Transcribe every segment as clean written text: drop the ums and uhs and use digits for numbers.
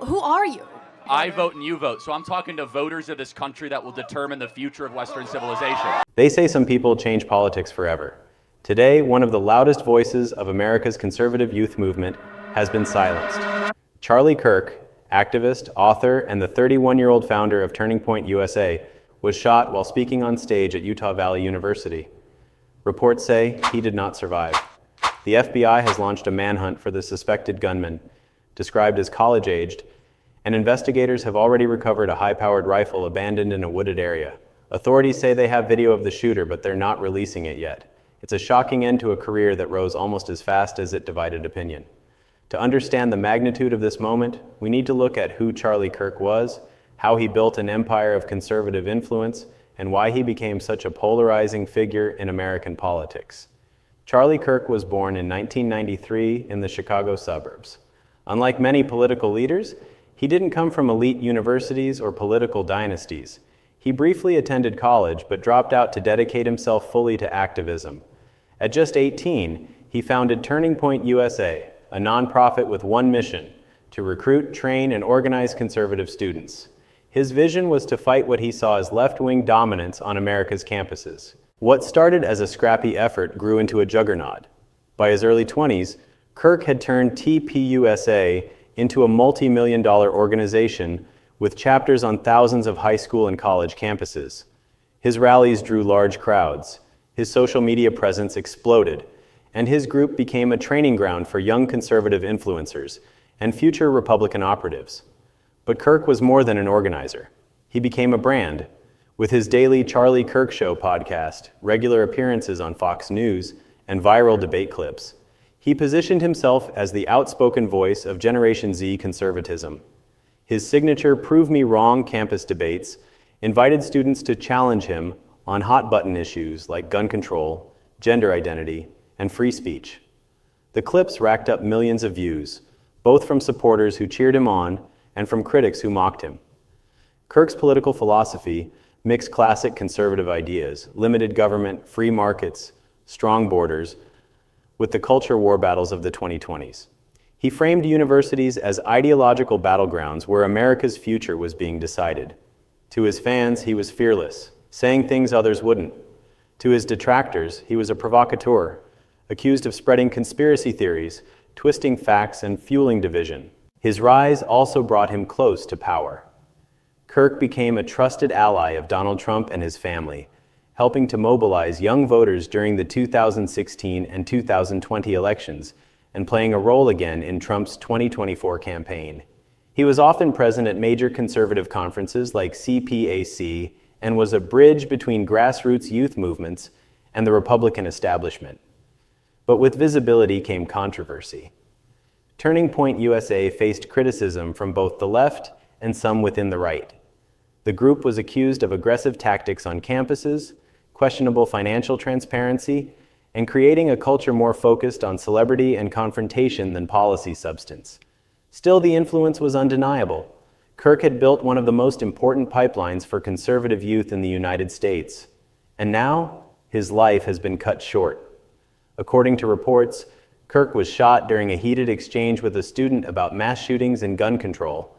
who are you? I vote and you vote. So I'm talking to voters of this country that will determine the future of Western civilization. They say some people change politics forever. Today, one of the loudest voices of America's conservative youth movement has been silenced. Charlie Kirk, activist, author, and the 31-year-old founder of Turning Point USA, was shot while speaking on stage at Utah Valley University. Reports say he did not survive. The FBI has launched a manhunt for the suspected gunman, described as college-aged, and investigators have already recovered a high-powered rifle abandoned in a wooded area. Authorities say they have video of the shooter, but they're not releasing it yet. It's a shocking end to a career that rose almost as fast as it divided opinion. To understand the magnitude of this moment, we need to look at who Charlie Kirk was, how he built an empire of conservative influence, and why he became such a polarizing figure in American politics. Charlie Kirk was born in 1993 in the Chicago suburbs. Unlike many political leaders, he didn't come from elite universities or political dynasties. He briefly attended college, but dropped out to dedicate himself fully to activism. At just 18, he founded Turning Point USA, a nonprofit with one mission: to recruit, train, and organize conservative students. His vision was to fight what he saw as left-wing dominance on America's campuses. What started as a scrappy effort grew into a juggernaut. By his early 20s, Kirk had turned TPUSA into a multi-million-dollar organization with chapters on thousands of high school and college campuses. His rallies drew large crowds, his social media presence exploded, and his group became a training ground for young conservative influencers and future Republican operatives. But Kirk was more than an organizer. He became a brand. With his daily Charlie Kirk Show podcast, regular appearances on Fox News, and viral debate clips, he positioned himself as the outspoken voice of Generation Z conservatism. His signature Prove Me Wrong campus debates invited students to challenge him on hot-button issues like gun control, gender identity, and free speech. The clips racked up millions of views, both from supporters who cheered him on and from critics who mocked him. Kirk's political philosophy mixed classic conservative ideas, limited government, free markets, strong borders, with the culture war battles of the 2020s. He framed universities as ideological battlegrounds where America's future was being decided. To his fans, he was fearless, saying things others wouldn't. To his detractors, he was a provocateur, accused of spreading conspiracy theories, twisting facts, and fueling division. His rise also brought him close to power. Kirk became a trusted ally of Donald Trump and his family, helping to mobilize young voters during the 2016 and 2020 elections, and playing a role again in Trump's 2024 campaign. He was often present at major conservative conferences like CPAC and was a bridge between grassroots youth movements and the Republican establishment. But with visibility came controversy. Turning Point USA faced criticism from both the left and some within the right. The group was accused of aggressive tactics on campuses, questionable financial transparency, and creating a culture more focused on celebrity and confrontation than policy substance. Still, the influence was undeniable. Kirk had built one of the most important pipelines for conservative youth in the United States. And now, his life has been cut short. According to reports, Kirk was shot during a heated exchange with a student about mass shootings and gun control.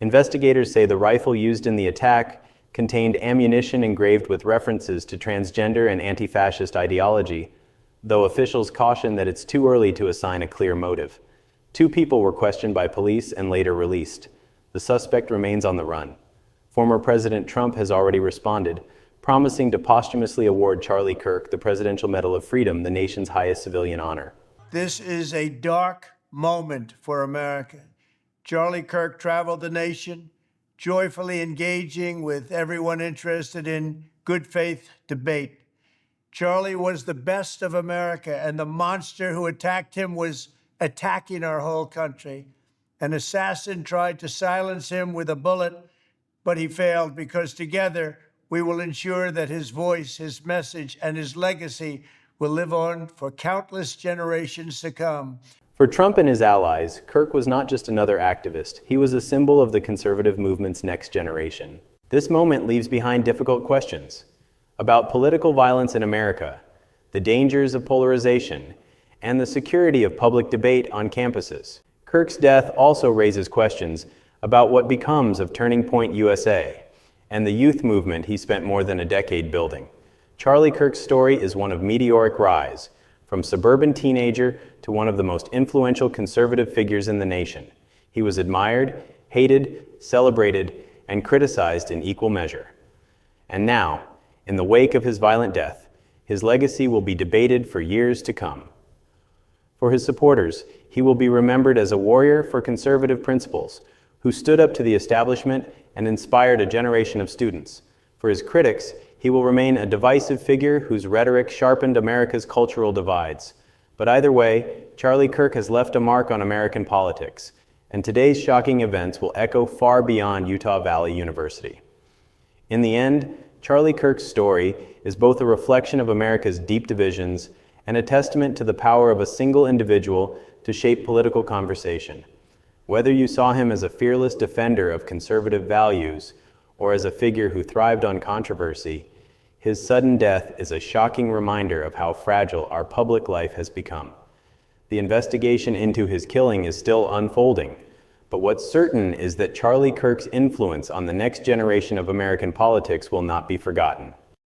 Investigators say the rifle used in the attack contained ammunition engraved with references to transgender and anti-fascist ideology, though officials caution that it's too early to assign a clear motive. 2 people were questioned by police and later released. The suspect remains on the run. Former President Trump has already responded, promising to posthumously award Charlie Kirk the Presidential Medal of Freedom, the nation's highest civilian honor. This is a dark moment for America. Charlie Kirk traveled the nation, joyfully engaging with everyone interested in good faith debate. Charlie was the best of America, and the monster who attacked him was attacking our whole country. An assassin tried to silence him with a bullet, but he failed because together we will ensure that his voice, his message, and his legacy will live on for countless generations to come. For Trump and his allies, Kirk was not just another activist. He was a symbol of the conservative movement's next generation. This moment leaves behind difficult questions about political violence in America, the dangers of polarization, and the security of public debate on campuses. Kirk's death also raises questions about what becomes of Turning Point USA and the youth movement he spent more than a decade building. Charlie Kirk's story is one of meteoric rise, from suburban teenager to one of the most influential conservative figures in the nation. He was admired, hated, celebrated, and criticized in equal measure. And now, in the wake of his violent death, his legacy will be debated for years to come. For his supporters, he will be remembered as a warrior for conservative principles, who stood up to the establishment and inspired a generation of students. For his critics, he will remain a divisive figure whose rhetoric sharpened America's cultural divides. But either way, Charlie Kirk has left a mark on American politics, and today's shocking events will echo far beyond Utah Valley University. In the end, Charlie Kirk's story is both a reflection of America's deep divisions and a testament to the power of a single individual to shape political conversation. Whether you saw him as a fearless defender of conservative values or as a figure who thrived on controversy, his sudden death is a shocking reminder of how fragile our public life has become. The investigation into his killing is still unfolding, but what's certain is that Charlie Kirk's influence on the next generation of American politics will not be forgotten.